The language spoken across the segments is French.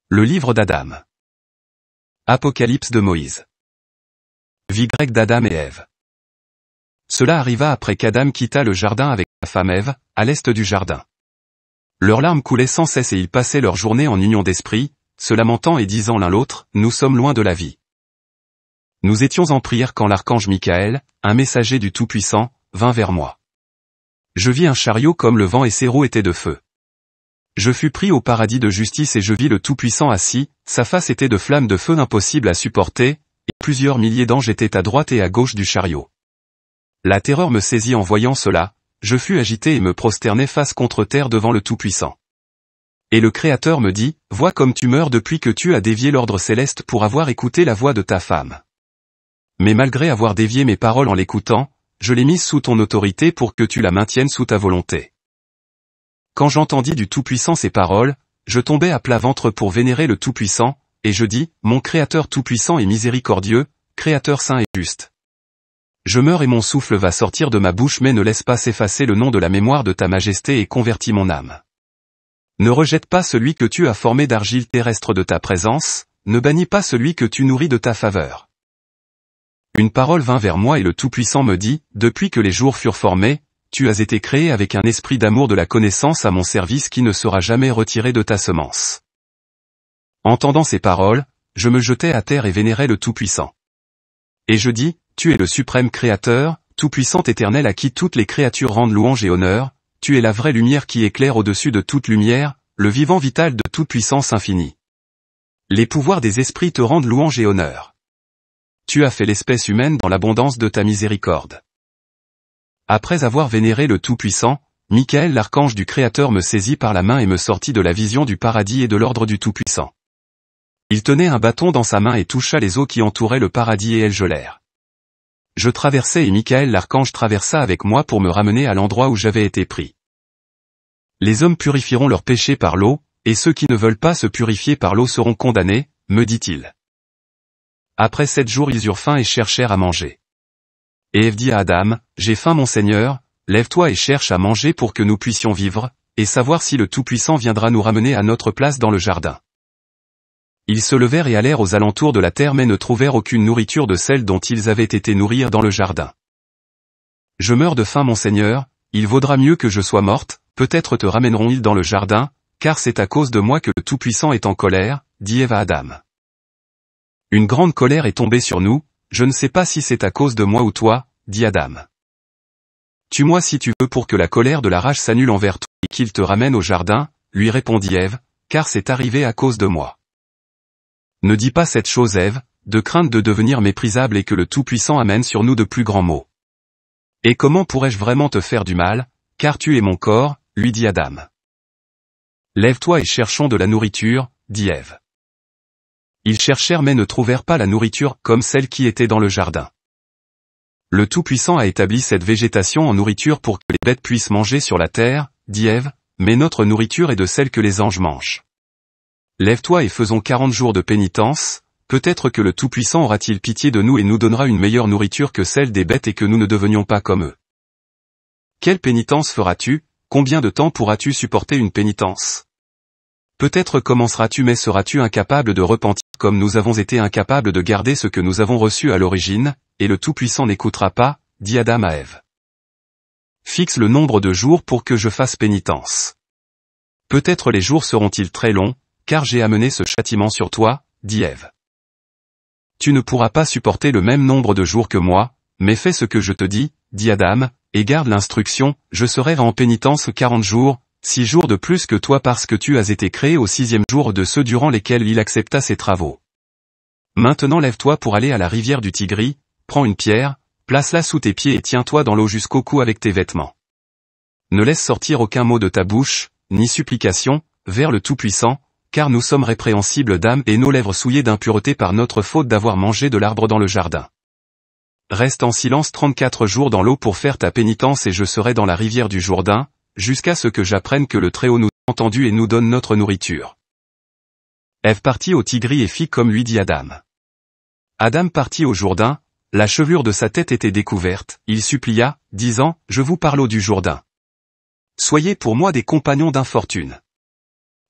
Le livre d'Adam. Apocalypse de Moïse. Vie grecque d'Adam et Ève. Cela arriva après qu'Adam quitta le jardin avec sa femme Ève, à l'est du jardin. Leurs larmes coulaient sans cesse et ils passaient leur journée en union d'esprit, se lamentant et disant l'un l'autre, « Nous sommes loin de la vie. » Nous étions en prière quand l'archange Michael, un messager du Tout-Puissant, vint vers moi. Je vis un chariot comme le vent et ses roues étaient de feu. Je fus pris au paradis de justice et je vis le Tout-Puissant assis, sa face était de flammes de feu impossible à supporter, et plusieurs milliers d'anges étaient à droite et à gauche du chariot. La terreur me saisit en voyant cela, je fus agité et me prosternai face contre terre devant le Tout-Puissant. Et le Créateur me dit, « Vois comme tu meurs depuis que tu as dévié l'ordre céleste pour avoir écouté la voix de ta femme. Mais malgré avoir dévié mes paroles en l'écoutant, je l'ai mise sous ton autorité pour que tu la maintiennes sous ta volonté. » Quand j'entendis du Tout-Puissant ces paroles, je tombai à plat ventre pour vénérer le Tout-Puissant, et je dis, mon Créateur Tout-Puissant et miséricordieux, Créateur saint et juste. Je meurs et mon souffle va sortir de ma bouche mais ne laisse pas s'effacer le nom de la mémoire de ta majesté et convertis mon âme. Ne rejette pas celui que tu as formé d'argile terrestre de ta présence, ne bannis pas celui que tu nourris de ta faveur. Une parole vint vers moi et le Tout-Puissant me dit, depuis que les jours furent formés, tu as été créé avec un esprit d'amour de la connaissance à mon service qui ne sera jamais retiré de ta semence. Entendant ces paroles, je me jetai à terre et vénérai le Tout-Puissant. Et je dis, tu es le suprême Créateur, Tout-Puissant éternel à qui toutes les créatures rendent louange et honneur, tu es la vraie lumière qui éclaire au-dessus de toute lumière, le vivant vital de toute puissance infinie. Les pouvoirs des esprits te rendent louange et honneur. Tu as fait l'espèce humaine dans l'abondance de ta miséricorde. Après avoir vénéré le Tout-Puissant, Michael l'archange du Créateur me saisit par la main et me sortit de la vision du paradis et de l'ordre du Tout-Puissant. Il tenait un bâton dans sa main et toucha les eaux qui entouraient le paradis et elles gelèrent. Je traversai et Michael l'archange traversa avec moi pour me ramener à l'endroit où j'avais été pris. Les hommes purifieront leurs péchés par l'eau, et ceux qui ne veulent pas se purifier par l'eau seront condamnés, me dit-il. Après 7 jours ils eurent faim et cherchèrent à manger. Et Ève dit à Adam, « J'ai faim mon Seigneur, lève-toi et cherche à manger pour que nous puissions vivre, et savoir si le Tout-Puissant viendra nous ramener à notre place dans le jardin. » Ils se levèrent et allèrent aux alentours de la terre mais ne trouvèrent aucune nourriture de celle dont ils avaient été nourrir dans le jardin. « Je meurs de faim mon Seigneur, il vaudra mieux que je sois morte, peut-être te ramèneront-ils dans le jardin, car c'est à cause de moi que le Tout-Puissant est en colère, dit Ève à Adam. Une grande colère est tombée sur nous, je ne sais pas si c'est à cause de moi ou toi, dit Adam. Tue-moi si tu veux pour que la colère de la rage s'annule envers toi et qu'il te ramène au jardin, lui répondit Ève, car c'est arrivé à cause de moi. Ne dis pas cette chose Ève, de crainte de devenir méprisable et que le Tout-Puissant amène sur nous de plus grands maux. Et comment pourrais-je vraiment te faire du mal, car tu es mon corps, lui dit Adam. Lève-toi et cherchons de la nourriture, dit Ève. Ils cherchèrent mais ne trouvèrent pas la nourriture comme celle qui était dans le jardin. Le Tout-Puissant a établi cette végétation en nourriture pour que les bêtes puissent manger sur la terre, dit Ève, mais notre nourriture est de celle que les anges mangent. Lève-toi et faisons 40 jours de pénitence, peut-être que le Tout-Puissant aura-t-il pitié de nous et nous donnera une meilleure nourriture que celle des bêtes et que nous ne devenions pas comme eux. Quelle pénitence feras-tu, combien de temps pourras-tu supporter une pénitence ? Peut-être commenceras-tu mais seras-tu incapable de repentir comme nous avons été incapables de garder ce que nous avons reçu à l'origine, et le Tout-Puissant n'écoutera pas, dit Adam à Ève. Fixe le nombre de jours pour que je fasse pénitence. Peut-être les jours seront-ils très longs, car j'ai amené ce châtiment sur toi, dit Ève. Tu ne pourras pas supporter le même nombre de jours que moi, mais fais ce que je te dis, dit Adam, et garde l'instruction, je serai en pénitence 40 jours, 6 jours de plus que toi parce que tu as été créé au 6e jour de ceux durant lesquels il accepta ses travaux. Maintenant lève-toi pour aller à la rivière du Tigris, prends une pierre, place-la sous tes pieds et tiens-toi dans l'eau jusqu'au cou avec tes vêtements. Ne laisse sortir aucun mot de ta bouche, ni supplication, vers le Tout-Puissant, car nous sommes répréhensibles d'âme et nos lèvres souillées d'impureté par notre faute d'avoir mangé de l'arbre dans le jardin. Reste en silence 34 jours dans l'eau pour faire ta pénitence et je serai dans la rivière du Jourdain, jusqu'à ce que j'apprenne que le Très-Haut nous a entendus et nous donne notre nourriture. Ève partit au Tigris et fit comme lui dit Adam. Adam partit au Jourdain, la chevelure de sa tête était découverte, il supplia, disant, je vous parle au du Jourdain. Soyez pour moi des compagnons d'infortune.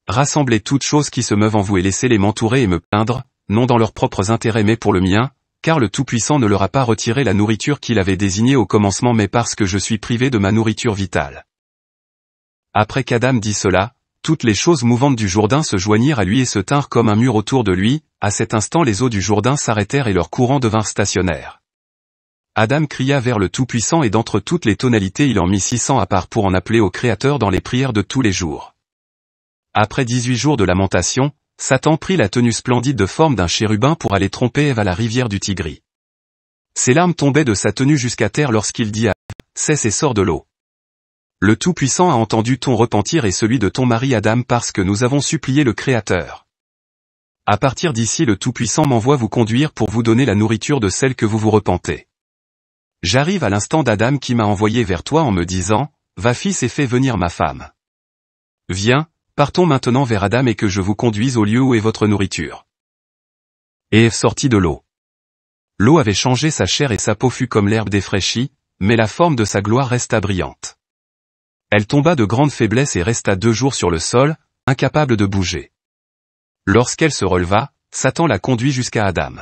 rassemblez toutes choses qui se meuvent en vous et laissez-les m'entourer et me plaindre, non dans leurs propres intérêts mais pour le mien, car le Tout-Puissant ne leur a pas retiré la nourriture qu'il avait désignée au commencement mais parce que je suis privé de ma nourriture vitale. Après qu'Adam dit cela, toutes les choses mouvantes du Jourdain se joignirent à lui et se tinrent comme un mur autour de lui, à cet instant les eaux du Jourdain s'arrêtèrent et leurs courants devinrent stationnaires. Adam cria vers le Tout-Puissant et d'entre toutes les tonalités il en mit 600 à part pour en appeler au Créateur dans les prières de tous les jours. Après 18 jours de lamentation, Satan prit la tenue splendide de forme d'un chérubin pour aller tromper Ève à la rivière du Tigris. Ses larmes tombaient de sa tenue jusqu'à terre lorsqu'il dit à Ève, « Cesse et sors de l'eau. Le Tout-Puissant a entendu ton repentir et celui de ton mari Adam parce que nous avons supplié le Créateur. À partir d'ici le Tout-Puissant m'envoie vous conduire pour vous donner la nourriture de celle que vous vous repentez. J'arrive à l'instant d'Adam qui m'a envoyé vers toi en me disant, va fils et fais venir ma femme. Viens, partons maintenant vers Adam et que je vous conduise au lieu où est votre nourriture. Et Ève sortit de l'eau. L'eau avait changé sa chair et sa peau fut comme l'herbe défraîchie, mais la forme de sa gloire resta brillante. Elle tomba de grande faiblesse et resta 2 jours sur le sol, incapable de bouger. Lorsqu'elle se releva, Satan la conduit jusqu'à Adam.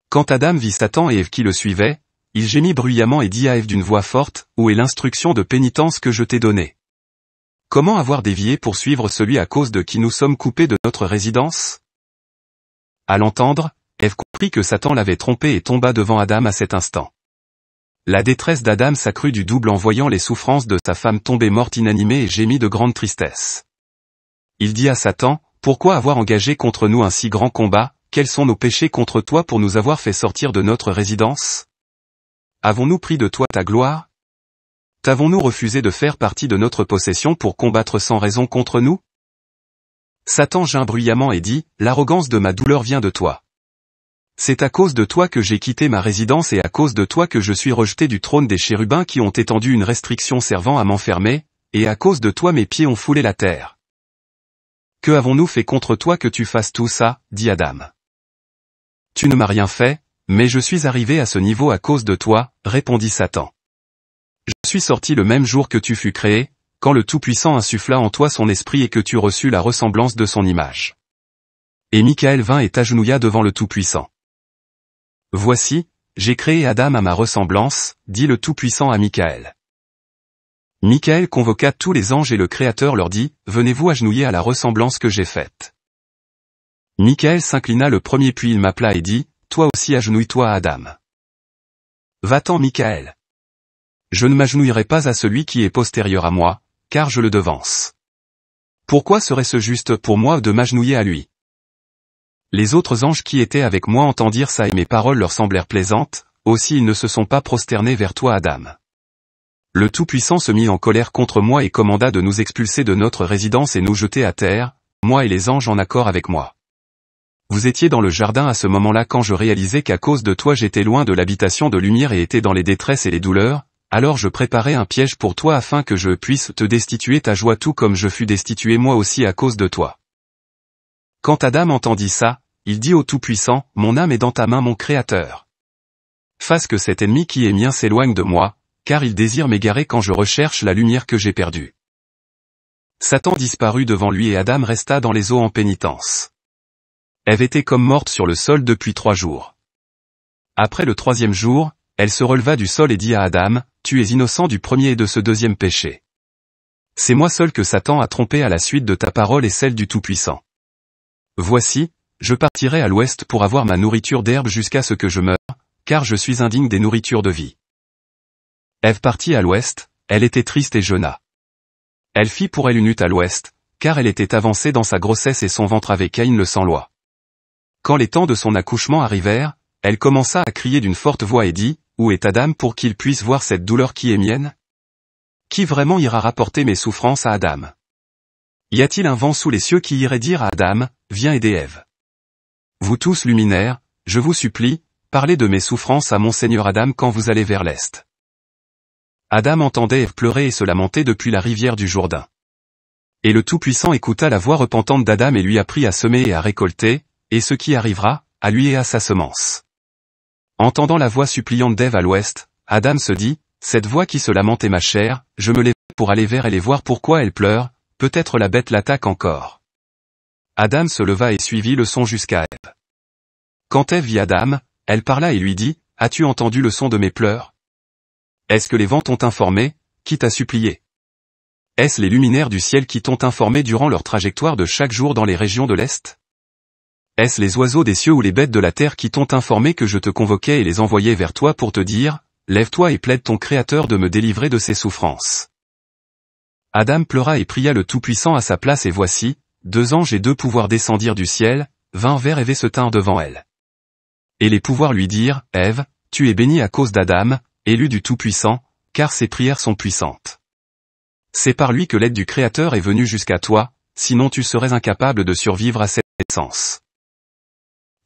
Quand Adam vit Satan et Ève qui le suivaient, il gémit bruyamment et dit à Ève d'une voix forte, où est l'instruction de pénitence que je t'ai donnée? Comment avoir dévié pour suivre celui à cause de qui nous sommes coupés de notre résidence? À l'entendre, Ève comprit que Satan l'avait trompée et tomba devant Adam à cet instant. La détresse d'Adam s'accrut du double en voyant les souffrances de sa femme tomber morte inanimée et gémit de grande tristesse. Il dit à Satan, « Pourquoi avoir engagé contre nous un si grand combat? Quels sont nos péchés contre toi pour nous avoir fait sortir de notre résidence? Avons-nous pris de toi ta gloire? T'avons-nous refusé de faire partie de notre possession pour combattre sans raison contre nous? » Satan gint bruyamment et dit, « L'arrogance de ma douleur vient de toi. C'est à cause de toi que j'ai quitté ma résidence et à cause de toi que je suis rejeté du trône des chérubins qui ont étendu une restriction servant à m'enfermer, et à cause de toi mes pieds ont foulé la terre. Que avons-nous fait contre toi que tu fasses tout ça, dit Adam. Tu ne m'as rien fait, mais je suis arrivé à ce niveau à cause de toi, répondit Satan. Je suis sorti le même jour que tu fus créé, quand le Tout-Puissant insuffla en toi son esprit et que tu reçus la ressemblance de son image. Et Michaël vint et t'agenouilla devant le Tout-Puissant. Voici, j'ai créé Adam à ma ressemblance, dit le Tout-Puissant à Michaël. Michaël convoqua tous les anges et le Créateur leur dit, venez-vous agenouiller à la ressemblance que j'ai faite. Michaël s'inclina le premier puis il m'appela et dit, toi aussi agenouille-toi à Adam. Va-t'en Michaël. Je ne m'agenouillerai pas à celui qui est postérieur à moi, car je le devance. Pourquoi serait-ce juste pour moi de m'agenouiller à lui? Les autres anges qui étaient avec moi entendirent ça et mes paroles leur semblèrent plaisantes, aussi ils ne se sont pas prosternés vers toi Adam. Le Tout-Puissant se mit en colère contre moi et commanda de nous expulser de notre résidence et nous jeter à terre, moi et les anges en accord avec moi. Vous étiez dans le jardin à ce moment-là quand je réalisais qu'à cause de toi j'étais loin de l'habitation de lumière et étais dans les détresses et les douleurs, alors je préparais un piège pour toi afin que je puisse te destituer ta joie tout comme je fus destitué moi aussi à cause de toi. Quand Adam entendit ça, il dit au Tout-Puissant, mon âme est dans ta main mon Créateur. Fasse que cet ennemi qui est mien s'éloigne de moi, car il désire m'égarer quand je recherche la lumière que j'ai perdue. Satan disparut devant lui et Adam resta dans les eaux en pénitence. Ève était comme morte sur le sol depuis 3 jours. Après le 3e jour, elle se releva du sol et dit à Adam, tu es innocent du premier et de ce 2e péché. C'est moi seul que Satan a trompé à la suite de ta parole et celle du Tout-Puissant. Voici, je partirai à l'ouest pour avoir ma nourriture d'herbe jusqu'à ce que je meure, car je suis indigne des nourritures de vie. Ève partit à l'ouest, elle était triste et jeûna. Elle fit pour elle une hutte à l'ouest, car elle était avancée dans sa grossesse et son ventre avait Caïn le sans loi. Quand les temps de son accouchement arrivèrent, elle commença à crier d'une forte voix et dit, où est Adam pour qu'il puisse voir cette douleur qui est mienne? Qui vraiment ira rapporter mes souffrances à Adam? Y a-t-il un vent sous les cieux qui irait dire à Adam, viens aider Ève? Vous tous luminaires, je vous supplie, parlez de mes souffrances à mon Seigneur Adam quand vous allez vers l'est. Adam entendait Ève pleurer et se lamenter depuis la rivière du Jourdain. Et le Tout-Puissant écouta la voix repentante d'Adam et lui apprit à semer et à récolter, et ce qui arrivera, à lui et à sa semence. Entendant la voix suppliante d'Ève à l'ouest, Adam se dit, cette voix qui se lamente est ma chair, je me lève pour aller vers elle et voir pourquoi elle pleure, peut-être la bête l'attaque encore. Adam se leva et suivit le son jusqu'à Ève. Quand Ève vit Adam, elle parla et lui dit, « As-tu entendu le son de mes pleurs? Est-ce que les vents t'ont informé, qui t'a supplié? Est-ce les luminaires du ciel qui t'ont informé durant leur trajectoire de chaque jour dans les régions de l'Est? Est-ce les oiseaux des cieux ou les bêtes de la terre qui t'ont informé que je te convoquais et les envoyais vers toi pour te dire, « Lève-toi et plaide ton Créateur de me délivrer de ses souffrances ». Adam pleura et pria le Tout-Puissant à sa place et voici, 2 anges et 2 pouvoirs descendirent du ciel, vinrent vers Ève et se tinrent devant elle. Et les pouvoirs lui dirent, « Ève, tu es bénie à cause d'Adam, élu du Tout-Puissant, car ses prières sont puissantes. C'est par lui que l'aide du Créateur est venue jusqu'à toi, sinon tu serais incapable de survivre à cette naissance. »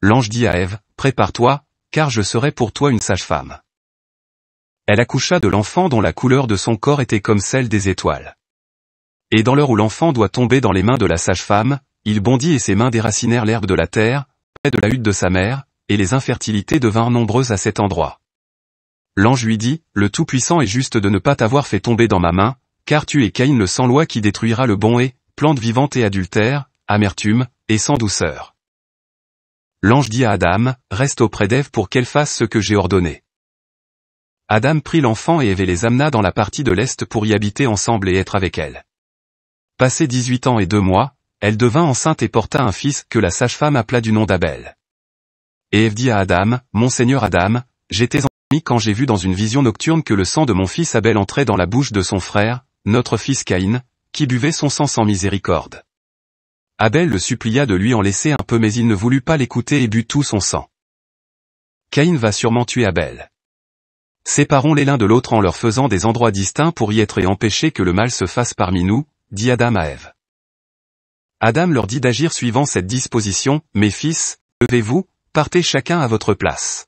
L'ange dit à Ève, « Prépare-toi, car je serai pour toi une sage-femme. » Elle accoucha de l'enfant dont la couleur de son corps était comme celle des étoiles. Et dans l'heure où l'enfant doit tomber dans les mains de la sage-femme, il bondit et ses mains déracinèrent l'herbe de la terre, près de la hutte de sa mère, et les infertilités devinrent nombreuses à cet endroit. L'ange lui dit, « Le Tout-Puissant est juste de ne pas t'avoir fait tomber dans ma main, car tu es Caïn le sans-loi qui détruira le bon et, plante vivante et adultère, amertume, et sans douceur. » L'ange dit à Adam, « Reste auprès d'Ève pour qu'elle fasse ce que j'ai ordonné. » Adam prit l'enfant et Ève et les amena dans la partie de l'Est pour y habiter ensemble et être avec elle. Passé 18 ans et 2 mois, elle devint enceinte et porta un fils que la sage-femme appela du nom d'Abel. Et Ève dit à Adam, « Mon Seigneur Adam, j'étais endormi quand j'ai vu dans une vision nocturne que le sang de mon fils Abel entrait dans la bouche de son frère, notre fils Caïn, qui buvait son sang sans miséricorde. Abel le supplia de lui en laisser un peu mais il ne voulut pas l'écouter et but tout son sang. Caïn va sûrement tuer Abel. Séparons-les l'un de l'autre en leur faisant des endroits distincts pour y être et empêcher que le mal se fasse parmi nous, dit Adam à Ève. Adam leur dit d'agir suivant cette disposition, « Mes fils, levez-vous, partez chacun à votre place. »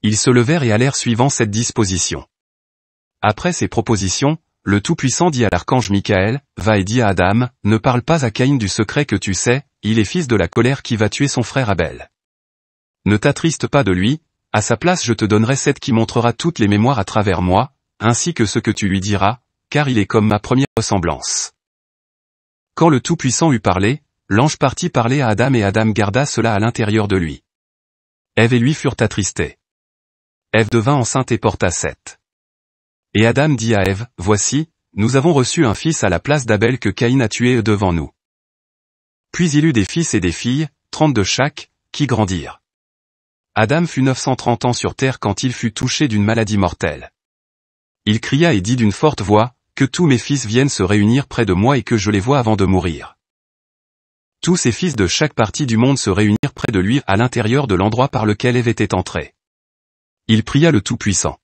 Ils se levèrent et allèrent suivant cette disposition. Après ces propositions, le Tout-Puissant dit à l'archange Michaël, « Va et dis à Adam, ne parle pas à Caïn du secret que tu sais, il est fils de la colère qui va tuer son frère Abel. Ne t'attriste pas de lui, à sa place je te donnerai cette qui montrera toutes les mémoires à travers moi, ainsi que ce que tu lui diras, car il est comme ma première ressemblance. » Quand le Tout-Puissant eut parlé, l'ange partit parler à Adam et Adam garda cela à l'intérieur de lui. Ève et lui furent attristés. Ève devint enceinte et porta Seth. Et Adam dit à Ève, « Voici, nous avons reçu un fils à la place d'Abel que Caïn a tué devant nous. » Puis il eut des fils et des filles, 30 de chaque, qui grandirent. Adam fut 930 ans sur terre quand il fut touché d'une maladie mortelle. Il cria et dit d'une forte voix, « Que tous mes fils viennent se réunir près de moi et que je les voie avant de mourir. » Tous ces fils de chaque partie du monde se réunirent près de lui à l'intérieur de l'endroit par lequel Ève était entrée. Il pria le Tout-Puissant.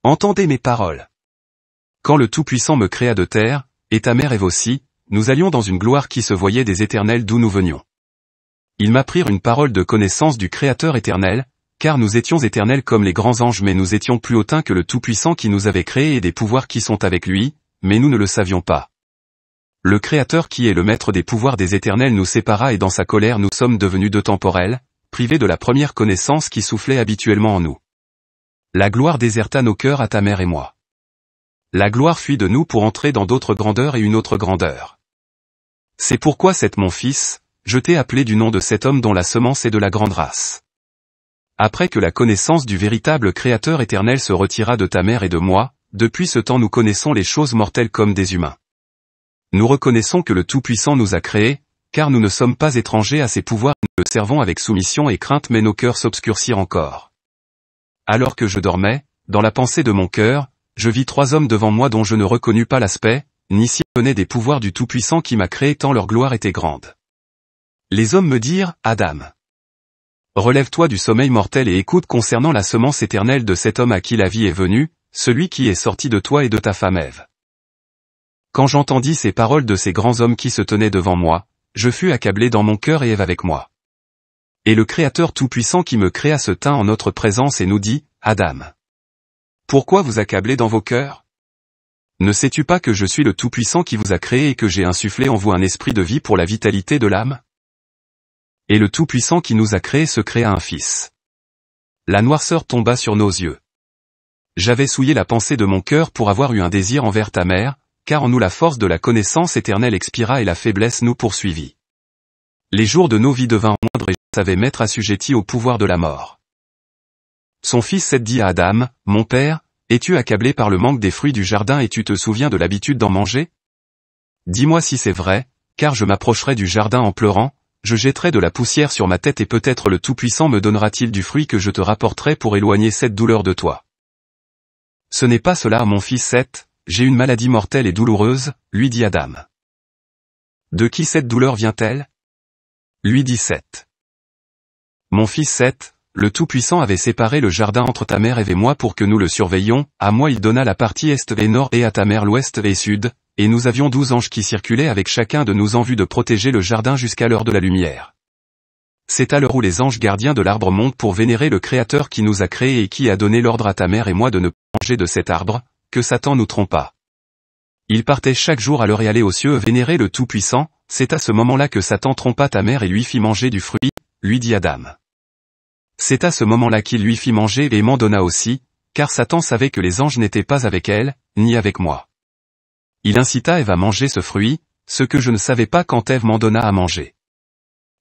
« Entendez mes paroles. Quand le Tout-Puissant me créa de terre, et ta mère Ève aussi, nous allions dans une gloire qui se voyait des éternels d'où nous venions. Ils m'apprirent une parole de connaissance du Créateur éternel, car nous étions éternels comme les grands anges mais nous étions plus hautains que le Tout-Puissant qui nous avait créés et des pouvoirs qui sont avec lui, mais nous ne le savions pas. Le Créateur qui est le maître des pouvoirs des éternels nous sépara et dans sa colère nous sommes devenus de temporels, privés de la première connaissance qui soufflait habituellement en nous. La gloire déserta nos cœurs à ta mère et moi. La gloire fuit de nous pour entrer dans d'autres grandeurs et une autre grandeur. C'est pourquoi mon fils, je t'ai appelé du nom de cet homme dont la semence est de la grande race. Après que la connaissance du véritable Créateur éternel se retira de ta mère et de moi, depuis ce temps nous connaissons les choses mortelles comme des humains. Nous reconnaissons que le Tout-Puissant nous a créés, car nous ne sommes pas étrangers à ses pouvoirs, nous le servons avec soumission et crainte mais nos cœurs s'obscurcirent encore. Alors que je dormais, dans la pensée de mon cœur, je vis 3 hommes devant moi dont je ne reconnus pas l'aspect, ni s'ils venaient des pouvoirs du Tout-Puissant qui m'a créé tant leur gloire était grande. Les hommes me dirent, Adam, relève-toi du sommeil mortel et écoute concernant la semence éternelle de cet homme à qui la vie est venue, celui qui est sorti de toi et de ta femme Ève. Quand j'entendis ces paroles de ces grands hommes qui se tenaient devant moi, je fus accablé dans mon cœur et Ève avec moi. Et le Créateur Tout-Puissant qui me créa se tint en notre présence et nous dit, Adam, pourquoi vous accablez dans vos cœurs? Ne sais-tu pas que je suis le Tout-Puissant qui vous a créé et que j'ai insufflé en vous un esprit de vie pour la vitalité de l'âme? Et le Tout-Puissant qui nous a créés se créa un fils. La noirceur tomba sur nos yeux. J'avais souillé la pensée de mon cœur pour avoir eu un désir envers ta mère, car en nous la force de la connaissance éternelle expira et la faiblesse nous poursuivit. Les jours de nos vies devinrent moindres et je savais m'être assujetti au pouvoir de la mort. Son fils Seth dit à Adam, « Mon père, es-tu accablé par le manque des fruits du jardin et tu te souviens de l'habitude d'en manger? Dis-moi si c'est vrai, car je m'approcherai du jardin en pleurant, je jetterai de la poussière sur ma tête et peut-être le Tout-Puissant me donnera-t-il du fruit que je te rapporterai pour éloigner cette douleur de toi. Ce n'est pas cela, mon fils Seth, j'ai une maladie mortelle et douloureuse, lui dit Adam. De qui cette douleur vient-elle? Lui dit Seth. Mon fils Seth, le Tout-Puissant avait séparé le jardin entre ta mère Ève et moi pour que nous le surveillions, à moi il donna la partie est et nord et à ta mère l'ouest et sud, et nous avions 12 anges qui circulaient avec chacun de nous en vue de protéger le jardin jusqu'à l'heure de la lumière. C'est à l'heure où les anges gardiens de l'arbre montent pour vénérer le Créateur qui nous a créés et qui a donné l'ordre à ta mère et moi de ne pas manger de cet arbre, que Satan nous trompa. Il partait chaque jour à l'heure et allait aux cieux vénérer le Tout-Puissant, c'est à ce moment-là que Satan trompa ta mère et lui fit manger du fruit, lui dit Adam. C'est à ce moment-là qu'il lui fit manger et m'en donna aussi, car Satan savait que les anges n'étaient pas avec elle, ni avec moi. Il incita Ève à manger ce fruit, ce que je ne savais pas quand Ève m'en donna à manger.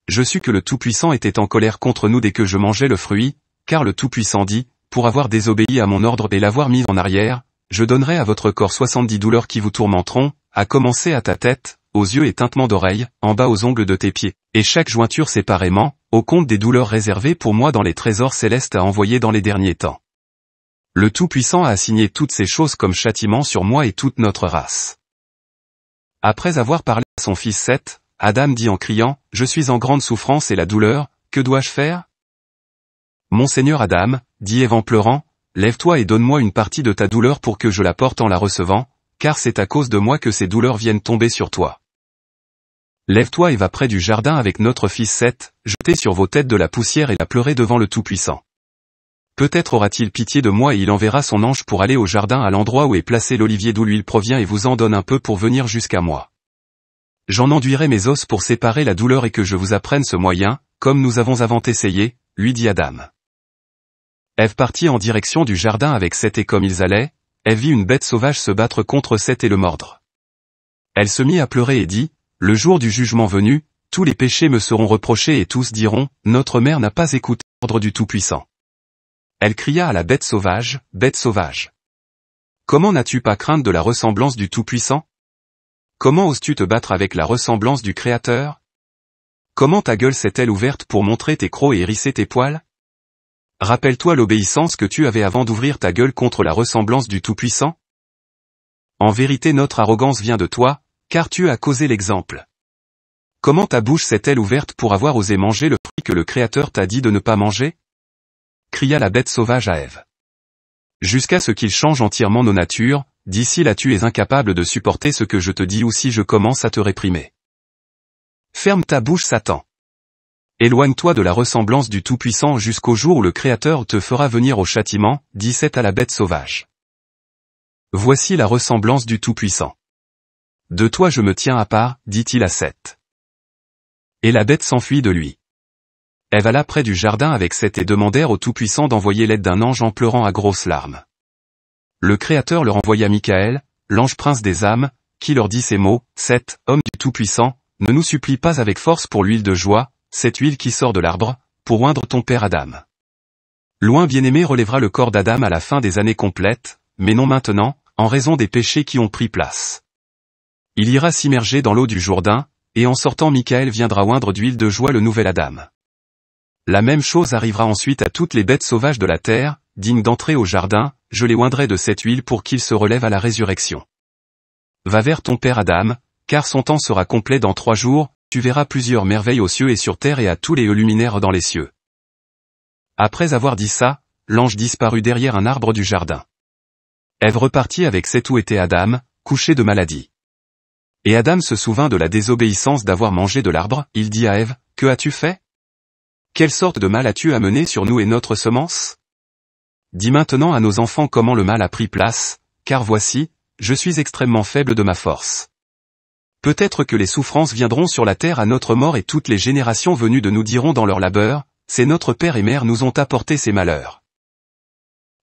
Je sus que le Tout-Puissant était en colère contre nous dès que je mangeais le fruit, car le Tout-Puissant dit, pour avoir désobéi à mon ordre et l'avoir mis en arrière, je donnerai à votre corps 70 douleurs qui vous tourmenteront, à commencer à ta tête, aux yeux et tintements d'oreilles, en bas aux ongles de tes pieds, et chaque jointure séparément, au compte des douleurs réservées pour moi dans les trésors célestes à envoyer dans les derniers temps. Le Tout-Puissant a assigné toutes ces choses comme châtiment sur moi et toute notre race. Après avoir parlé à son fils Seth, Adam dit en criant, « Je suis en grande souffrance et la douleur, que dois-je faire ?» Mon Seigneur Adam, dit Ève en pleurant, « Lève-toi et donne-moi une partie de ta douleur pour que je la porte en la recevant, car c'est à cause de moi que ces douleurs viennent tomber sur toi. Lève-toi et va près du jardin avec notre fils Seth, jetez sur vos têtes de la poussière et la pleurez devant le Tout-Puissant. Peut-être aura-t-il pitié de moi et il enverra son ange pour aller au jardin à l'endroit où est placé l'olivier d'où l'huile provient et vous en donne un peu pour venir jusqu'à moi. J'en enduirai mes os pour séparer la douleur et que je vous apprenne ce moyen, comme nous avons avant essayé, lui dit Adam. Ève partit en direction du jardin avec Seth et comme ils allaient, Ève vit une bête sauvage se battre contre Seth et le mordre. Elle se mit à pleurer et dit, « Le jour du jugement venu, tous les péchés me seront reprochés et tous diront, notre mère n'a pas écouté l'ordre du Tout-Puissant. » Elle cria à la bête sauvage, « Bête sauvage. Comment n'as-tu pas crainte de la ressemblance du Tout-Puissant? Comment oses-tu te battre avec la ressemblance du Créateur? Comment ta gueule s'est-elle ouverte pour montrer tes crocs et hérisser tes poils? Rappelle-toi l'obéissance que tu avais avant d'ouvrir ta gueule contre la ressemblance du Tout-Puissant? En vérité notre arrogance vient de toi, car tu as causé l'exemple. Comment ta bouche s'est-elle ouverte pour avoir osé manger le fruit que le Créateur t'a dit de ne pas manger? Cria la bête sauvage à Ève. Jusqu'à ce qu'il change entièrement nos natures, d'ici là tu es incapable de supporter ce que je te dis ou si je commence à te réprimer. Ferme ta bouche Satan. Éloigne-toi de la ressemblance du Tout-Puissant jusqu'au jour où le Créateur te fera venir au châtiment, dit Seth à la bête sauvage. Voici la ressemblance du Tout-Puissant. De toi je me tiens à part, dit-il à Seth. Et la bête s'enfuit de lui. Ève alla près du jardin avec Seth et demandèrent au Tout-Puissant d'envoyer l'aide d'un ange en pleurant à grosses larmes. Le Créateur leur envoya Michaël, l'ange prince des âmes, qui leur dit ces mots, Seth, homme du Tout-Puissant, ne nous supplie pas avec force pour l'huile de joie, cette huile qui sort de l'arbre, pour oindre ton père Adam. Loin bien-aimé relèvera le corps d'Adam à la fin des années complètes, mais non maintenant, en raison des péchés qui ont pris place. Il ira s'immerger dans l'eau du Jourdain, et en sortant Michaël viendra oindre d'huile de joie le nouvel Adam. La même chose arrivera ensuite à toutes les bêtes sauvages de la terre, dignes d'entrer au jardin, je les oindrai de cette huile pour qu'ils se relèvent à la résurrection. Va vers ton père Adam, car son temps sera complet dans 3 jours, tu verras plusieurs merveilles aux cieux et sur terre et à tous les luminaires dans les cieux. Après avoir dit ça, l'ange disparut derrière un arbre du jardin. Ève repartit avec Seth où était Adam, couché de maladie. Et Adam se souvint de la désobéissance d'avoir mangé de l'arbre, il dit à Ève, que as-tu fait? Quelle sorte de mal as-tu amené sur nous et notre semence? Dis maintenant à nos enfants comment le mal a pris place, car voici, je suis extrêmement faible de ma force. Peut-être que les souffrances viendront sur la terre à notre mort et toutes les générations venues de nous diront dans leur labeur, c'est notre père et mère nous ont apporté ces malheurs.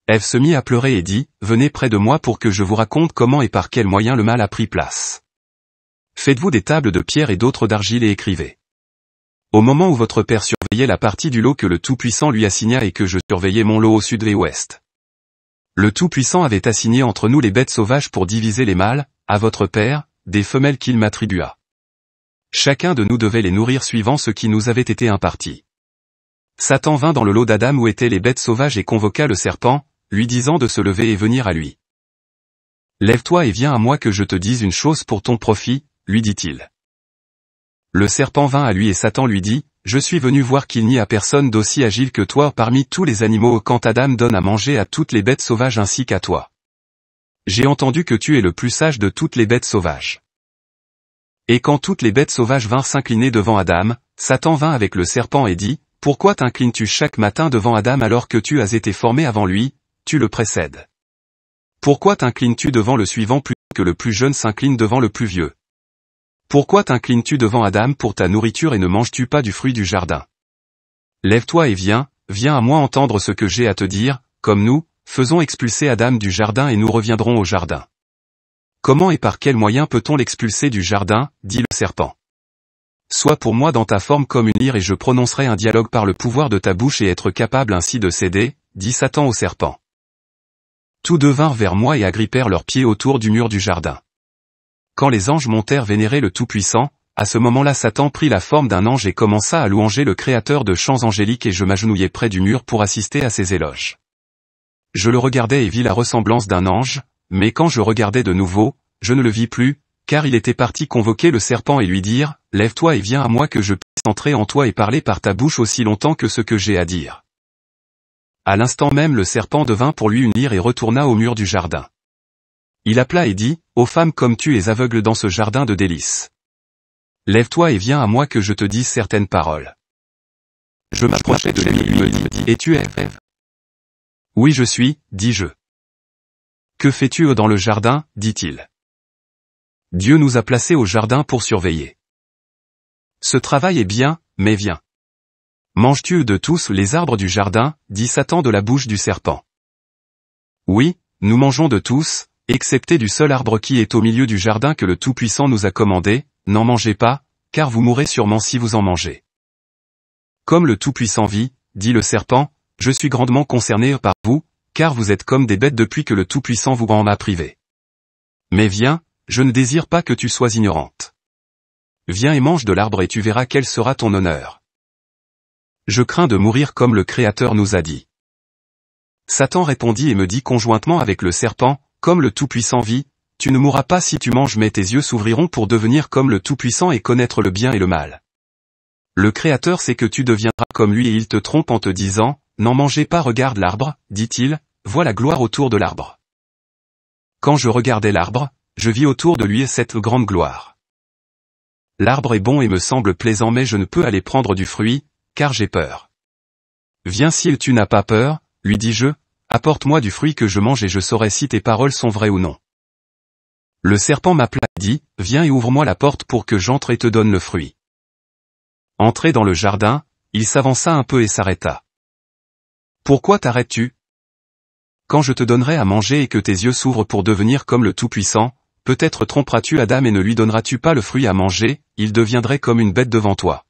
Ève se mit à pleurer et dit, « Venez près de moi pour que je vous raconte comment et par quel moyen le mal a pris place. Faites-vous des tables de pierre et d'autres d'argile et écrivez. Au moment où votre père surveillait la partie du lot que le Tout-Puissant lui assigna et que je surveillais mon lot au sud et ouest. Le Tout-Puissant avait assigné entre nous les bêtes sauvages pour diviser les mâles, à votre père, des femelles qu'il m'attribua. Chacun de nous devait les nourrir suivant ce qui nous avait été imparti. Satan vint dans le lot d'Adam où étaient les bêtes sauvages et convoqua le serpent, lui disant de se lever et venir à lui. Lève-toi et viens à moi que je te dise une chose pour ton profit, lui dit-il. Le serpent vint à lui et Satan lui dit, je suis venu voir qu'il n'y a personne d'aussi agile que toi parmi tous les animaux quand Adam donne à manger à toutes les bêtes sauvages ainsi qu'à toi. J'ai entendu que tu es le plus sage de toutes les bêtes sauvages. Et quand toutes les bêtes sauvages vinrent s'incliner devant Adam, Satan vint avec le serpent et dit, pourquoi t'inclines-tu chaque matin devant Adam alors que tu as été formé avant lui, tu le précèdes? Pourquoi t'inclines-tu devant le suivant plus que le plus jeune s'incline devant le plus vieux? Pourquoi t'inclines-tu devant Adam pour ta nourriture et ne manges-tu pas du fruit du jardin? Lève-toi et viens à moi entendre ce que j'ai à te dire, comme nous, faisons expulser Adam du jardin et nous reviendrons au jardin. Comment et par quel moyen peut-on l'expulser du jardin, dit le serpent. Sois pour moi dans ta forme comme une lyre et je prononcerai un dialogue par le pouvoir de ta bouche et être capable ainsi de céder, dit Satan au serpent. Tous deux vinrent vers moi et agrippèrent leurs pieds autour du mur du jardin. Quand les anges montèrent vénérer le Tout-Puissant, à ce moment-là Satan prit la forme d'un ange et commença à louanger le Créateur de chants angéliques et je m'agenouillai près du mur pour assister à ses éloges. Je le regardais et vis la ressemblance d'un ange, mais quand je regardais de nouveau, je ne le vis plus, car il était parti convoquer le serpent et lui dire, « Lève-toi et viens à moi que je puisse entrer en toi et parler par ta bouche aussi longtemps que ce que j'ai à dire. » À l'instant même le serpent devint pour lui une lyre et retourna au mur du jardin. Il appela et dit, « Ô femme comme tu es aveugle dans ce jardin de délices. Lève-toi et viens à moi que je te dise certaines paroles. » Je m'approchai de lui et me dit, « Es-tu Ève ? » Oui je suis, dis-je. Que fais-tu dans le jardin, dit-il. Dieu nous a placés au jardin pour surveiller. Ce travail est bien, mais viens. Manges-tu de tous les arbres du jardin, dit Satan de la bouche du serpent. Oui, nous mangeons de tous, excepté du seul arbre qui est au milieu du jardin que le Tout-Puissant nous a commandé, n'en mangez pas, car vous mourrez sûrement si vous en mangez. Comme le Tout-Puissant vit, dit le serpent, je suis grandement concerné par vous, car vous êtes comme des bêtes depuis que le Tout-Puissant vous en a privé. Mais viens, je ne désire pas que tu sois ignorante. Viens et mange de l'arbre et tu verras quel sera ton honneur. Je crains de mourir comme le Créateur nous a dit. Satan répondit et me dit conjointement avec le serpent, comme le Tout-Puissant vit, tu ne mourras pas si tu manges mais tes yeux s'ouvriront pour devenir comme le Tout-Puissant et connaître le bien et le mal. Le Créateur sait que tu deviendras comme lui et il te trompe en te disant, n'en mangez pas regarde l'arbre, dit-il, vois la gloire autour de l'arbre. Quand je regardais l'arbre, je vis autour de lui cette grande gloire. L'arbre est bon et me semble plaisant mais je ne peux aller prendre du fruit, car j'ai peur. Viens si tu n'as pas peur, lui dis-je, apporte-moi du fruit que je mange et je saurai si tes paroles sont vraies ou non. Le serpent m'appela et dit, viens et ouvre-moi la porte pour que j'entre et te donne le fruit. Entré dans le jardin, il s'avança un peu et s'arrêta. Pourquoi t'arrêtes-tu? Quand je te donnerai à manger et que tes yeux s'ouvrent pour devenir comme le Tout-Puissant, peut-être tromperas-tu Adam et ne lui donneras-tu pas le fruit à manger, il deviendrait comme une bête devant toi.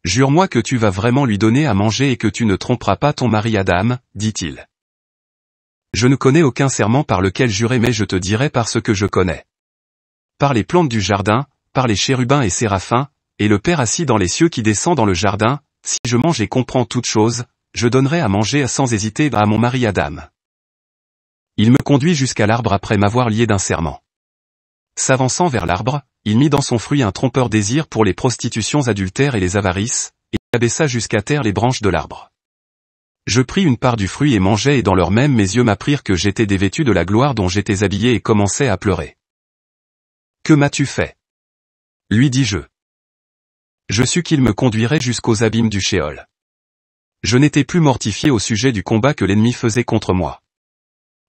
Jure-moi que tu vas vraiment lui donner à manger et que tu ne tromperas pas ton mari Adam, dit-il. Je ne connais aucun serment par lequel jurer mais je te dirai par ce que je connais. Par les plantes du jardin, par les chérubins et séraphins, et le Père assis dans les cieux qui descend dans le jardin, si je mange et comprends toutes choses, je donnerai à manger sans hésiter à mon mari Adam. Il me conduit jusqu'à l'arbre après m'avoir lié d'un serment. S'avançant vers l'arbre, il mit dans son fruit un trompeur désir pour les prostitutions adultères et les avarices, et abaissa jusqu'à terre les branches de l'arbre. Je pris une part du fruit et mangeai et dans l'heure même mes yeux m'apprirent que j'étais dévêtu de la gloire dont j'étais habillé et commençai à pleurer. Que m'as-tu fait? Lui dis-je. Je sus qu'il me conduirait jusqu'aux abîmes du Sheol. Je n'étais plus mortifié au sujet du combat que l'ennemi faisait contre moi.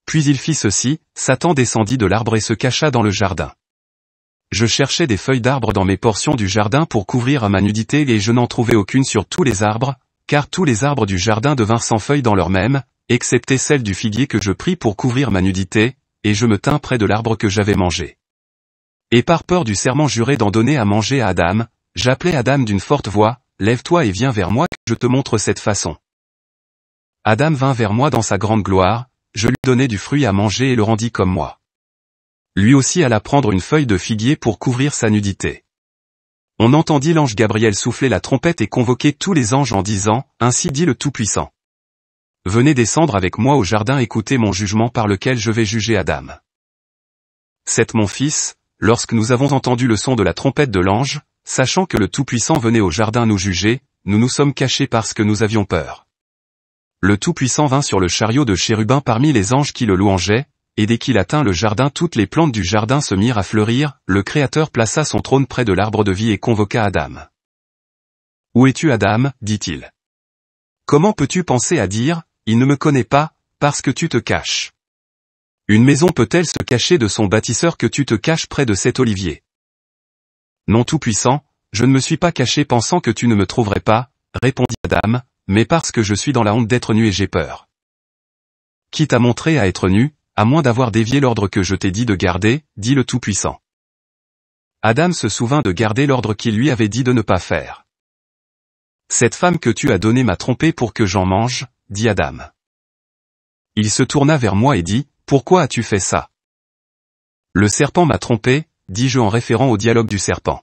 Puis il fit ceci, Satan descendit de l'arbre et se cacha dans le jardin. Je cherchais des feuilles d'arbre dans mes portions du jardin pour couvrir ma nudité et je n'en trouvai aucune sur tous les arbres, car tous les arbres du jardin devinrent sans feuilles dans leur même, excepté celle du figuier que je pris pour couvrir ma nudité, et je me tins près de l'arbre que j'avais mangé. Et par peur du serment juré d'en donner à manger à Adam, j'appelai Adam d'une forte voix, lève-toi et viens vers moi que je te montre cette façon. Adam vint vers moi dans sa grande gloire, je lui donnai du fruit à manger et le rendis comme moi. Lui aussi alla prendre une feuille de figuier pour couvrir sa nudité. On entendit l'ange Gabriel souffler la trompette et convoquer tous les anges en disant, ainsi dit le Tout-Puissant. Venez descendre avec moi au jardin écouter mon jugement par lequel je vais juger Adam. C'est mon fils, lorsque nous avons entendu le son de la trompette de l'ange, sachant que le Tout-Puissant venait au jardin nous juger, nous nous sommes cachés parce que nous avions peur. Le Tout-Puissant vint sur le chariot de chérubin parmi les anges qui le louangeaient, et dès qu'il atteint le jardin toutes les plantes du jardin se mirent à fleurir, le Créateur plaça son trône près de l'arbre de vie et convoqua Adam. « Où es-tu Adam » dit-il. « Comment peux-tu penser à dire, il ne me connaît pas, parce que tu te caches. Une maison peut-elle se cacher de son bâtisseur que tu te caches près de cet olivier? Non Tout-Puissant, je ne me suis pas caché pensant que tu ne me trouverais pas, répondit Adam, mais parce que je suis dans la honte d'être nu et j'ai peur. Qui t'a montré à être nu, à moins d'avoir dévié l'ordre que je t'ai dit de garder, dit le Tout-Puissant. Adam se souvint de garder l'ordre qu'il lui avait dit de ne pas faire. Cette femme que tu as donnée m'a trompé pour que j'en mange, dit Adam. Il se tourna vers moi et dit, pourquoi as-tu fait ça? Le serpent m'a trompé, dis-je en référant au dialogue du serpent.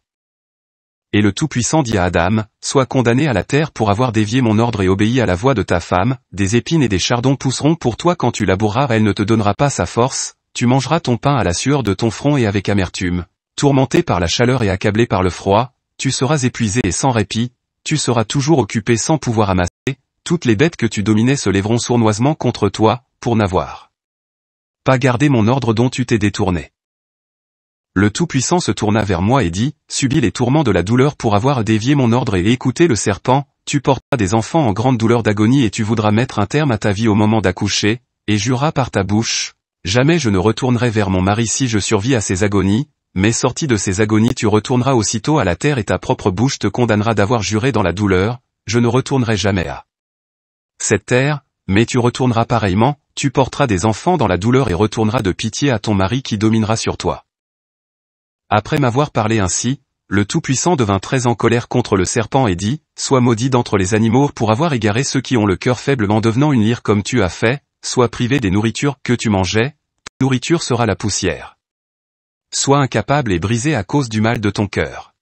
Et le Tout-Puissant dit à Adam, sois condamné à la terre pour avoir dévié mon ordre et obéi à la voix de ta femme, des épines et des chardons pousseront pour toi quand tu laboureras, elle ne te donnera pas sa force, tu mangeras ton pain à la sueur de ton front et avec amertume, tourmenté par la chaleur et accablé par le froid, tu seras épuisé et sans répit, tu seras toujours occupé sans pouvoir amasser, toutes les bêtes que tu dominais se lèveront sournoisement contre toi, pour n'avoir pas gardé mon ordre dont tu t'es détourné. Le Tout-Puissant se tourna vers moi et dit, subis les tourments de la douleur pour avoir dévié mon ordre et écouté le serpent, tu porteras des enfants en grande douleur d'agonie et tu voudras mettre un terme à ta vie au moment d'accoucher, et jureras par ta bouche, jamais je ne retournerai vers mon mari si je survis à ses agonies, mais sorti de ces agonies tu retourneras aussitôt à la terre et ta propre bouche te condamnera d'avoir juré dans la douleur, je ne retournerai jamais à cette terre, mais tu retourneras pareillement, tu porteras des enfants dans la douleur et retourneras de pitié à ton mari qui dominera sur toi. Après m'avoir parlé ainsi, le Tout-Puissant devint très en colère contre le serpent et dit, sois maudit d'entre les animaux pour avoir égaré ceux qui ont le cœur faible en devenant une lyre comme tu as fait, sois privé des nourritures que tu mangeais, ta nourriture sera la poussière. Sois incapable et brisé à cause du mal de ton cœur.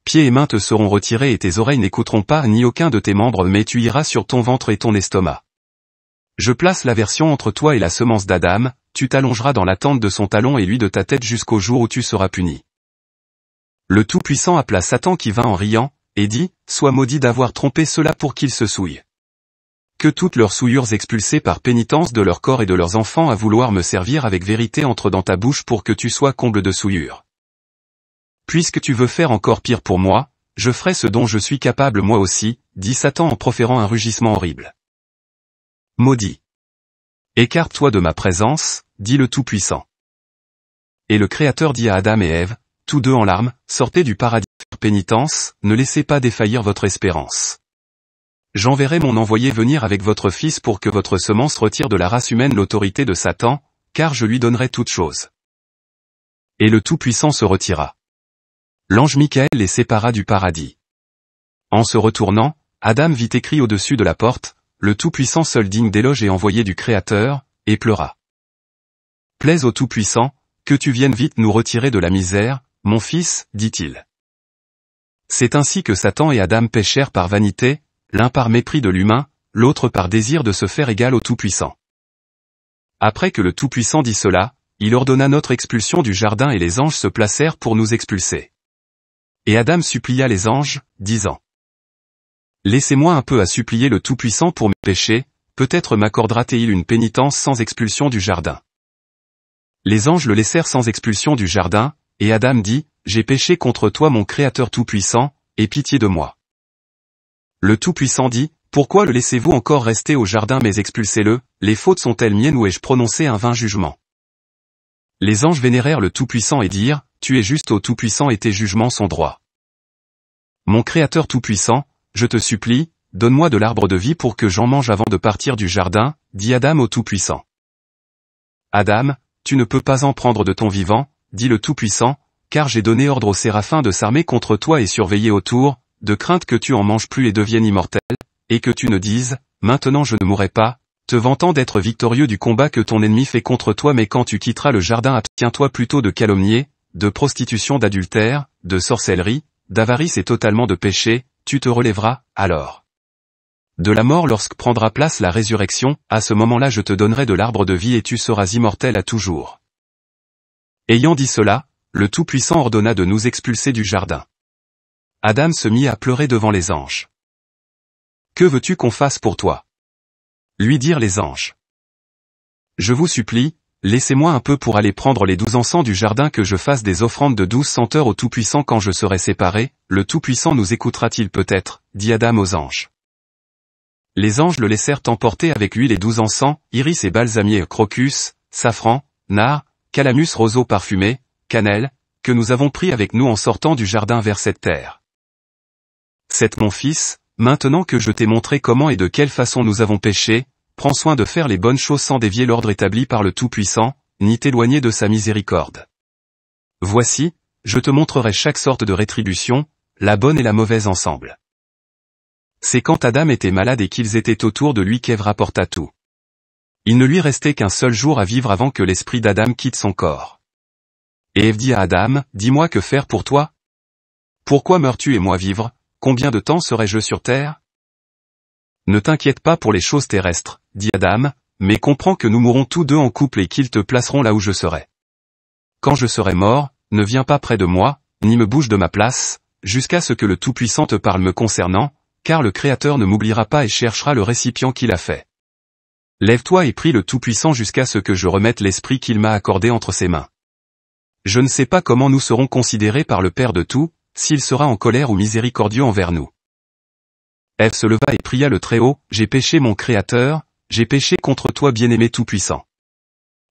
Pieds et mains te seront retirés et tes oreilles n'écouteront pas ni aucun de tes membres mais tu iras sur ton ventre et ton estomac. Je place l'aversion entre toi et la semence d'Adam, tu t'allongeras dans l'attente de son talon et lui de ta tête jusqu'au jour où tu seras puni. Le Tout-Puissant appela Satan qui vint en riant, et dit, sois maudit d'avoir trompé ceux-là pour qu'ils se souillent. Que toutes leurs souillures expulsées par pénitence de leur corps et de leurs enfants à vouloir me servir avec vérité entrent dans ta bouche pour que tu sois comble de souillures. Puisque tu veux faire encore pire pour moi, je ferai ce dont je suis capable moi aussi, dit Satan en proférant un rugissement horrible. Maudit. Écarte-toi de ma présence, dit le Tout-Puissant. Et le Créateur dit à Adam et Ève, tous deux en larmes, sortez du paradis, faire pénitence, ne laissez pas défaillir votre espérance. J'enverrai mon envoyé venir avec votre fils pour que votre semence retire de la race humaine l'autorité de Satan, car je lui donnerai toutes choses. Et le Tout-Puissant se retira. L'ange Michael les sépara du paradis. En se retournant, Adam vit écrit au-dessus de la porte, le Tout-Puissant seul digne d'éloge et envoyé du Créateur, et pleura. Plaise au Tout-Puissant, que tu viennes vite nous retirer de la misère, mon fils, dit-il. C'est ainsi que Satan et Adam péchèrent par vanité, l'un par mépris de l'humain, l'autre par désir de se faire égal au Tout-Puissant. Après que le Tout-Puissant dit cela, il ordonna notre expulsion du jardin et les anges se placèrent pour nous expulser. Et Adam supplia les anges, disant, laissez-moi un peu à supplier le Tout-Puissant pour mes péchés, peut-être m'accordera-t-il une pénitence sans expulsion du jardin. Les anges le laissèrent sans expulsion du jardin, et Adam dit, j'ai péché contre toi mon Créateur Tout-Puissant, aie pitié de moi. Le Tout-Puissant dit, pourquoi le laissez-vous encore rester au jardin mais expulsez-le, les fautes sont-elles miennes ou ai-je prononcé un vain jugement? Les anges vénérèrent le Tout-Puissant et dirent, tu es juste au Tout-Puissant et tes jugements sont droits. Mon Créateur Tout-Puissant, je te supplie, donne-moi de l'arbre de vie pour que j'en mange avant de partir du jardin, dit Adam au Tout-Puissant. Adam, tu ne peux pas en prendre de ton vivant, dit le Tout-Puissant, car j'ai donné ordre aux séraphins de s'armer contre toi et surveiller autour, de crainte que tu en manges plus et deviennes immortel, et que tu ne dises, maintenant je ne mourrai pas, te vantant d'être victorieux du combat que ton ennemi fait contre toi, mais quand tu quitteras le jardin abstiens-toi plutôt de calomnier, de prostitution, d'adultère, de sorcellerie, d'avarice et totalement de péché, tu te relèveras, alors. De la mort lorsque prendra place la résurrection, à ce moment-là je te donnerai de l'arbre de vie et tu seras immortel à toujours. Ayant dit cela, le Tout-Puissant ordonna de nous expulser du jardin. Adam se mit à pleurer devant les anges. Que veux-tu qu'on fasse pour toi? Lui dirent les anges. Je vous supplie, laissez-moi un peu pour aller prendre les 12 encens du jardin, que je fasse des offrandes de 12 senteurs au Tout-Puissant quand je serai séparé, le Tout-Puissant nous écoutera-t-il peut-être, dit Adam aux anges. Les anges le laissèrent emporter avec lui les 12 encens, iris et balsamier, crocus, safran, nard, calamus, roseau parfumé, cannelle, que nous avons pris avec nous en sortant du jardin vers cette terre. C'est mon fils, maintenant que je t'ai montré comment et de quelle façon nous avons péché, prends soin de faire les bonnes choses sans dévier l'ordre établi par le Tout-Puissant, ni t'éloigner de sa miséricorde. Voici, je te montrerai chaque sorte de rétribution, la bonne et la mauvaise ensemble. C'est quand Adam était malade et qu'ils étaient autour de lui qu'Ève rapporta tout. Il ne lui restait qu'un seul jour à vivre avant que l'esprit d'Adam quitte son corps. Et Ève dit à Adam, dis-moi que faire pour toi? Pourquoi meurs-tu et moi vivre? Combien de temps serai-je sur terre? Ne t'inquiète pas pour les choses terrestres, dit Adam, mais comprends que nous mourrons tous deux en couple et qu'ils te placeront là où je serai. Quand je serai mort, ne viens pas près de moi, ni me bouge de ma place, jusqu'à ce que le Tout-Puissant te parle me concernant, car le Créateur ne m'oubliera pas et cherchera le récipient qu'il a fait. Lève-toi et prie le Tout-Puissant jusqu'à ce que je remette l'esprit qu'il m'a accordé entre ses mains. Je ne sais pas comment nous serons considérés par le Père de tout, s'il sera en colère ou miséricordieux envers nous. Ève se leva et pria le Très-Haut, j'ai péché mon Créateur, j'ai péché contre toi bien-aimé Tout-Puissant.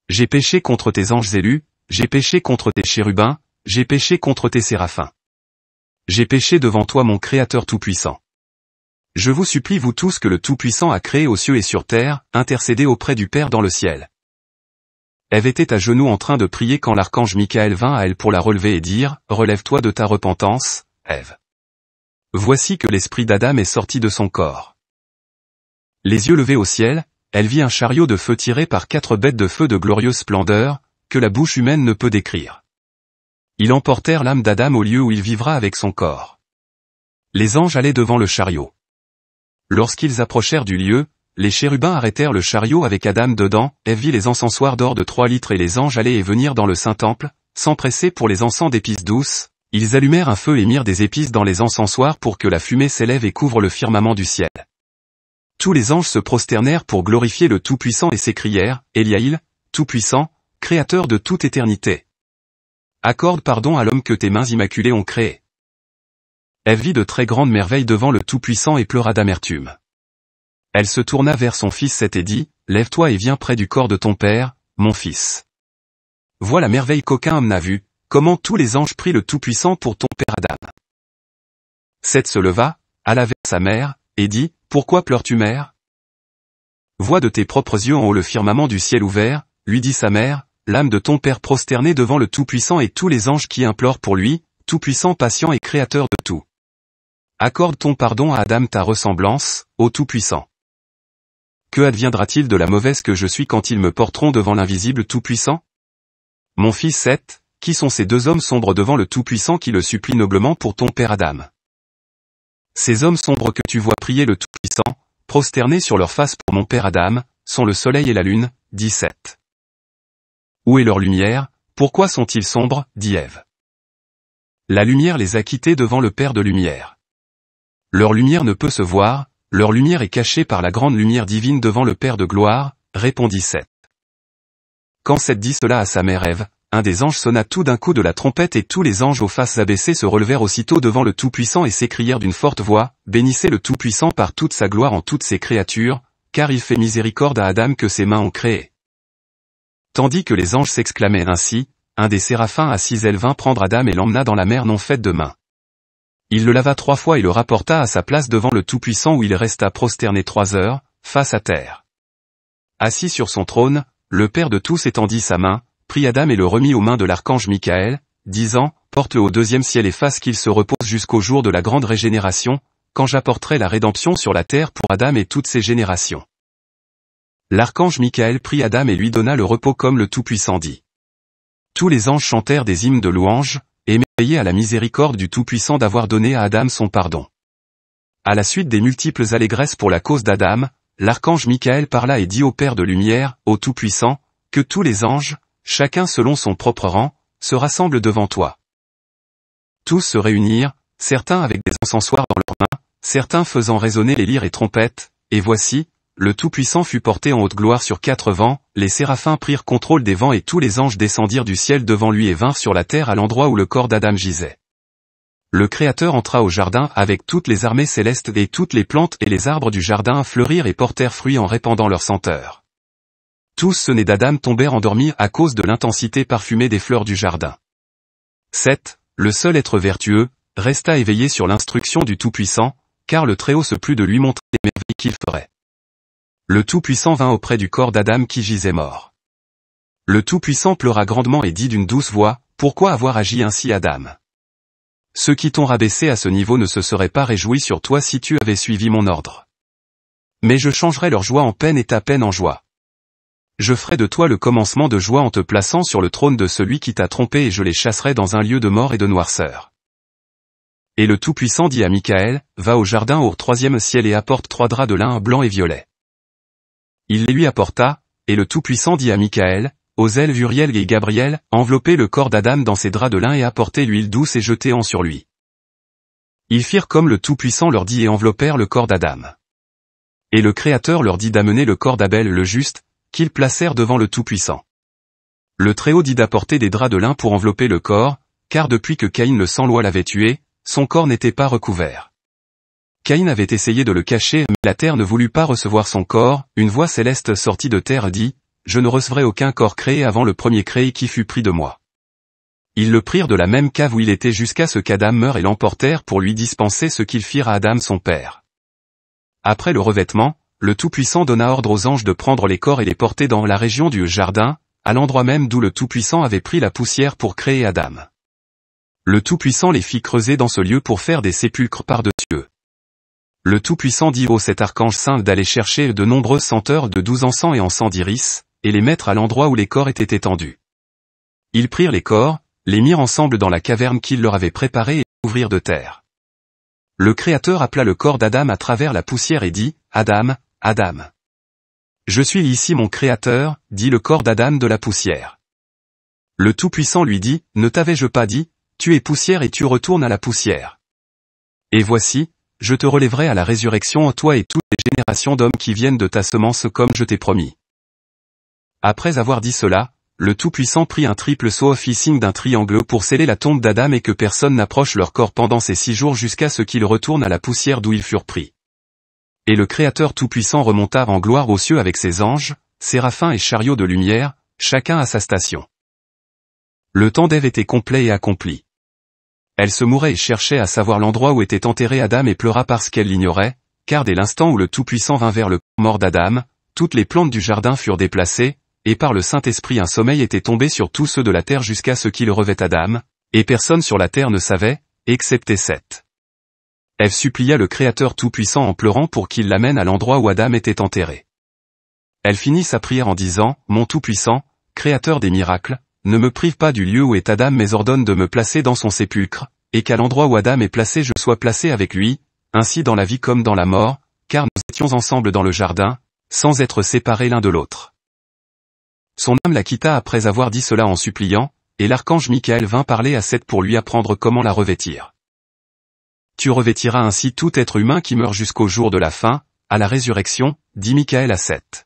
J'ai péché contre tes anges élus, j'ai péché contre tes chérubins, j'ai péché contre tes séraphins. J'ai péché devant toi mon Créateur Tout-Puissant. Je vous supplie vous tous que le Tout-Puissant a créé aux cieux et sur terre, intercédez auprès du Père dans le ciel. Ève était à genoux en train de prier quand l'archange Michael vint à elle pour la relever et dire, relève-toi de ta repentance, Ève. Voici que l'esprit d'Adam est sorti de son corps. Les yeux levés au ciel, elle vit un chariot de feu tiré par 4 bêtes de feu de glorieuse splendeur, que la bouche humaine ne peut décrire. Ils emportèrent l'âme d'Adam au lieu où il vivra avec son corps. Les anges allaient devant le chariot. Lorsqu'ils approchèrent du lieu, les chérubins arrêtèrent le chariot avec Adam dedans, Ève vit les encensoirs d'or de 3 litres et les anges allaient et venir dans le Saint-Temple, s'empresser pour les encens d'épices douces, ils allumèrent un feu et mirent des épices dans les encensoirs pour que la fumée s'élève et couvre le firmament du ciel. Tous les anges se prosternèrent pour glorifier le Tout-Puissant et s'écrièrent, Eliaïl, Tout-Puissant, Créateur de toute éternité. Accorde pardon à l'homme que tes mains immaculées ont créé. Ève vit de très grandes merveilles devant le Tout-Puissant et pleura d'amertume. Elle se tourna vers son fils Seth et dit, lève-toi et viens près du corps de ton père, mon fils. Vois la merveille qu'aucun homme n'a vue, comment tous les anges prient le Tout-Puissant pour ton père Adam. Seth se leva, alla vers sa mère, et dit, pourquoi pleures-tu mère? Vois de tes propres yeux en haut le firmament du ciel ouvert, lui dit sa mère, l'âme de ton père prosternée devant le Tout-Puissant et tous les anges qui implorent pour lui, Tout-Puissant patient et créateur de tout. Accorde ton pardon à Adam ta ressemblance, ô Tout-Puissant. Que adviendra-t-il de la mauvaise que je suis quand ils me porteront devant l'invisible Tout-Puissant? Mon fils Seth, qui sont ces 2 hommes sombres devant le Tout-Puissant qui le supplient noblement pour ton père Adam? Ces hommes sombres que tu vois prier le Tout-Puissant, prosternés sur leur face pour mon père Adam, sont le soleil et la lune, dit Seth. Où est leur lumière? Pourquoi sont-ils sombres? dit Ève. La lumière les a quittés devant le Père de lumière. Leur lumière ne peut se voir, leur lumière est cachée par la grande lumière divine devant le Père de gloire, répondit Seth. Quand Seth dit cela à sa mère Ève, un des anges sonna tout d'un coup de la trompette et tous les anges aux faces abaissées se relevèrent aussitôt devant le Tout-Puissant et s'écrièrent d'une forte voix, bénissez le Tout-Puissant par toute sa gloire en toutes ses créatures, car il fait miséricorde à Adam que ses mains ont créé. Tandis que les anges s'exclamaient ainsi, un des séraphins à 6 ailes vint prendre Adam et l'emmena dans la mer non faite de main. Il le lava 3 fois et le rapporta à sa place devant le Tout-Puissant où il resta prosterné 3 heures, face à terre. assis sur son trône, le Père de tous étendit sa main, prit Adam et le remit aux mains de l'archange Michaël, disant, porte-le au deuxième ciel et fasse qu'il se repose jusqu'au jour de la grande régénération, quand j'apporterai la rédemption sur la terre pour Adam et toutes ses générations. L'archange Michaël prit Adam et lui donna le repos comme le Tout-Puissant dit. Tous les anges chantèrent des hymnes de louange, émerveillés à la miséricorde du Tout-Puissant d'avoir donné à Adam son pardon. À la suite des multiples allégresses pour la cause d'Adam, l'archange Michaël parla et dit au Père de lumière, au Tout-Puissant, que tous les anges, chacun selon son propre rang, se rassemblent devant toi. Tous se réunirent, certains avec des encensoirs dans leurs mains, certains faisant résonner les lyres et trompettes, et voici, le Tout-Puissant fut porté en haute gloire sur 4 vents, les séraphins prirent contrôle des vents et tous les anges descendirent du ciel devant lui et vinrent sur la terre à l'endroit où le corps d'Adam gisait. Le Créateur entra au jardin avec toutes les armées célestes et toutes les plantes et les arbres du jardin fleurirent et portèrent fruit en répandant leur senteur. Tous ceux nés d'Adam tombèrent endormis à cause de l'intensité parfumée des fleurs du jardin. 7. Le seul être vertueux, resta éveillé sur l'instruction du Tout-Puissant, car le Très-Haut se plut de lui montrer les merveilles qu'il ferait. Le Tout-Puissant vint auprès du corps d'Adam qui gisait mort. Le Tout-Puissant pleura grandement et dit d'une douce voix, « Pourquoi avoir agi ainsi Adam ? Ceux qui t'ont rabaissé à ce niveau ne se seraient pas réjouis sur toi si tu avais suivi mon ordre. Mais je changerai leur joie en peine et ta peine en joie. Je ferai de toi le commencement de joie en te plaçant sur le trône de celui qui t'a trompé et je les chasserai dans un lieu de mort et de noirceur. » Et le Tout-Puissant dit à Michaël, « Va au jardin au 3e ciel et apporte 3 draps de lin blanc et violet. » Il les lui apporta, et le Tout-Puissant dit à Michaël, Ozel, Uriel et Gabriel, enveloppez le corps d'Adam dans ces draps de lin et apportez l'huile douce et jetez-en sur lui. Ils firent comme le Tout-Puissant leur dit et enveloppèrent le corps d'Adam. Et le Créateur leur dit d'amener le corps d'Abel le juste, qu'ils placèrent devant le Tout-Puissant. Le Très-Haut dit d'apporter des draps de lin pour envelopper le corps, car depuis que Caïn le sans-loi l'avait tué, son corps n'était pas recouvert. Caïn avait essayé de le cacher, mais la terre ne voulut pas recevoir son corps, une voix céleste sortie de terre dit, « Je ne recevrai aucun corps créé avant le premier créé qui fut pris de moi. » Ils le prirent de la même cave où il était jusqu'à ce qu'Adam meure et l'emportèrent pour lui dispenser ce qu'ils firent à Adam son père. Après le revêtement, le Tout-Puissant donna ordre aux anges de prendre les corps et les porter dans la région du jardin, à l'endroit même d'où le Tout-Puissant avait pris la poussière pour créer Adam. Le Tout-Puissant les fit creuser dans ce lieu pour faire des sépulcres par-dessus eux. Le Tout-Puissant dit au cet archange saint d'aller chercher de nombreuses senteurs de 12 encens et encens d'iris, et les mettre à l'endroit où les corps étaient étendus. Ils prirent les corps, les mirent ensemble dans la caverne qu'il leur avait préparée et ouvrirent de terre. Le Créateur appela le corps d'Adam à travers la poussière et dit, « Adam, Adam. Je suis ici mon Créateur, dit le corps d'Adam de la poussière. » Le Tout-Puissant lui dit, « Ne t'avais-je pas dit, tu es poussière et tu retournes à la poussière. Et voici, je te relèverai à la résurrection toi et toutes les générations d'hommes qui viennent de ta semence comme je t'ai promis. » Après avoir dit cela, le Tout-Puissant prit un triple sceau fit signe d'un triangle pour sceller la tombe d'Adam et que personne n'approche leur corps pendant ces 6 jours jusqu'à ce qu'ils retournent à la poussière d'où ils furent pris. Et le Créateur Tout-Puissant remonta en gloire aux cieux avec ses anges, séraphins et chariots de lumière, chacun à sa station. Le temps d'Ève était complet et accompli. Elle se mourait et cherchait à savoir l'endroit où était enterré Adam et pleura parce qu'elle l'ignorait, car dès l'instant où le Tout-Puissant vint vers le corps mort d'Adam, toutes les plantes du jardin furent déplacées, et par le Saint-Esprit un sommeil était tombé sur tous ceux de la terre jusqu'à ce qu'il revêt Adam, et personne sur la terre ne savait, excepté Seth. Ève supplia le Créateur Tout-Puissant en pleurant pour qu'il l'amène à l'endroit où Adam était enterré. Elle finit sa prière en disant, « Mon Tout-Puissant, Créateur des miracles, ne me prive pas du lieu où est Adam mais ordonne de me placer dans son sépulcre, et qu'à l'endroit où Adam est placé je sois placé avec lui, ainsi dans la vie comme dans la mort, car nous étions ensemble dans le jardin, sans être séparés l'un de l'autre. » Son âme la quitta après avoir dit cela en suppliant, et l'archange Michaël vint parler à Seth pour lui apprendre comment la revêtir. Tu revêtiras ainsi tout être humain qui meurt jusqu'au jour de la fin, à la résurrection, dit Michaël à Seth.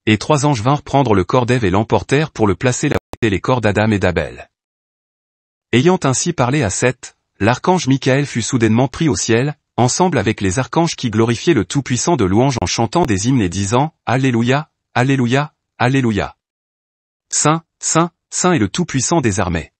Et 3 anges vinrent prendre le corps d'Ève et l'emportèrent pour le placer là où étaient les corps d'Adam et d'Abel. Ayant ainsi parlé à Seth, l'archange Michaël fut soudainement pris au ciel, ensemble avec les archanges qui glorifiaient le Tout-Puissant de louange en chantant des hymnes et disant, Alléluia, Alléluia, Alléluia. Saint, Saint, Saint est le Tout-Puissant des armées.